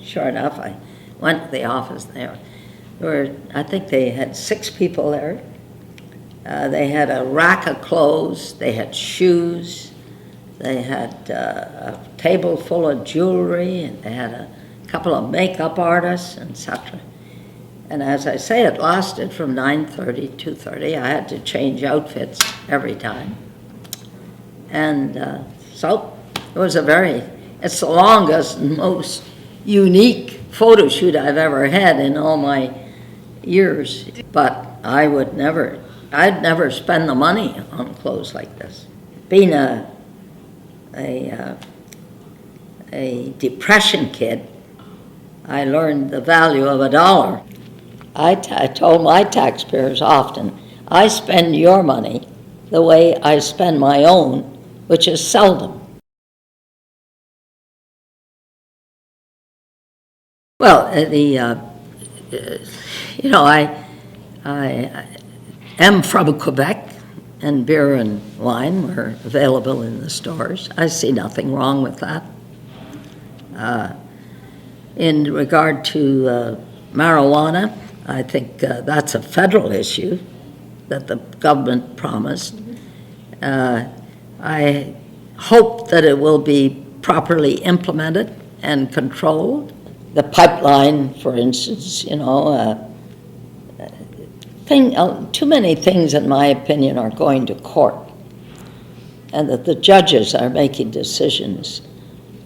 Sure enough, I went to the office there. I think they had 6 people there. They had a rack of clothes, they had shoes, they had a table full of jewelry, and they had a couple of makeup artists, etc. And as I say, it lasted from 9:30 to 2:30. I had to change outfits every time. And so it was it's the longest and most unique photo shoot I've ever had in all my years. But I'd never spend the money on clothes like this. Being a depression kid, I learned the value of $1. I told my taxpayers often, I spend your money the way I spend my own, which is seldom. Well, I am from Quebec, and beer and wine were available in the stores. I see nothing wrong with that. In regard to marijuana, I think that's a federal issue that the government promised. I hope that it will be properly implemented and controlled. The pipeline, for instance, too many things, in my opinion, are going to court, and that the judges are making decisions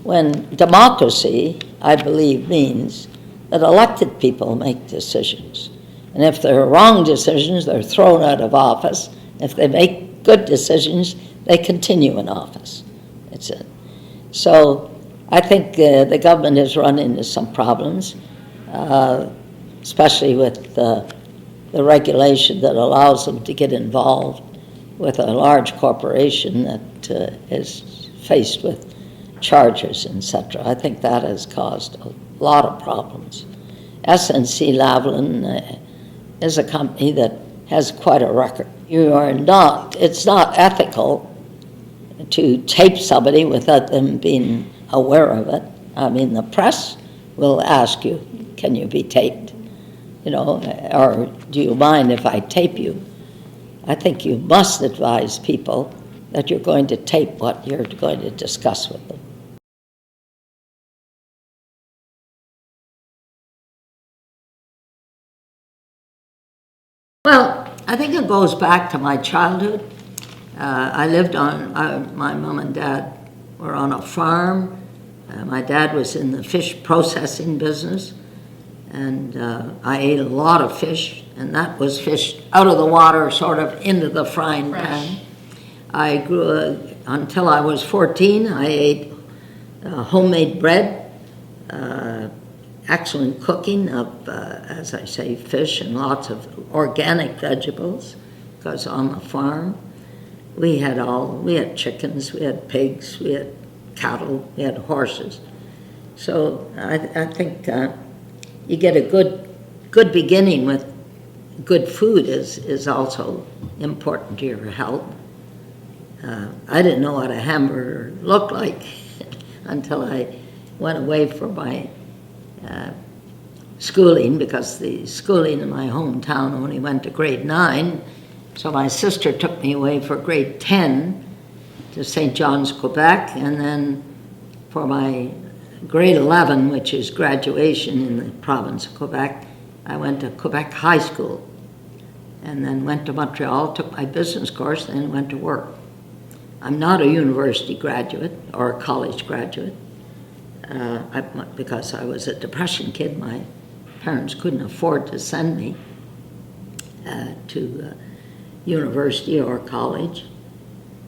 when democracy, I believe, means that elected people make decisions. And if they're wrong decisions, they're thrown out of office. If they make good decisions, they continue in office. So I think the government has run into some problems, especially with the regulation that allows them to get involved with a large corporation that is faced with charges, etc. I think that has caused a lot of problems. SNC-Lavalin is a company that has quite a record. It's not ethical to tape somebody without them being aware of it. I mean, the press will ask you, can you be taped? Or do you mind if I tape you? I think you must advise people that you're going to tape what you're going to discuss with them. Well, I think it goes back to my childhood. My mom and dad were on a farm. My dad was in the fish processing business, and I ate a lot of fish, and that was fish out of the water, sort of into the frying pan. I grew until I was 14. I ate homemade bread, excellent cooking of, as I say, fish and lots of organic vegetables, because on the farm we had chickens, we had pigs, we had cattle, we had horses. So I think you get a good beginning with good food is also important to your health. I didn't know what a hamburger looked like until I went away for my schooling, because the schooling in my hometown only went to grade 9. So my sister took me away for grade 10 to St. John's, Quebec, and then for my grade 11, which is graduation in the province of Quebec, I went to Quebec High School, and then went to Montreal, took my business course, then went to work. I'm not a university graduate or a college graduate. Because I was a depression kid, my parents couldn't afford to send me to university or college.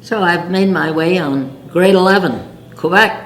So I've made my way on grade 11, Quebec.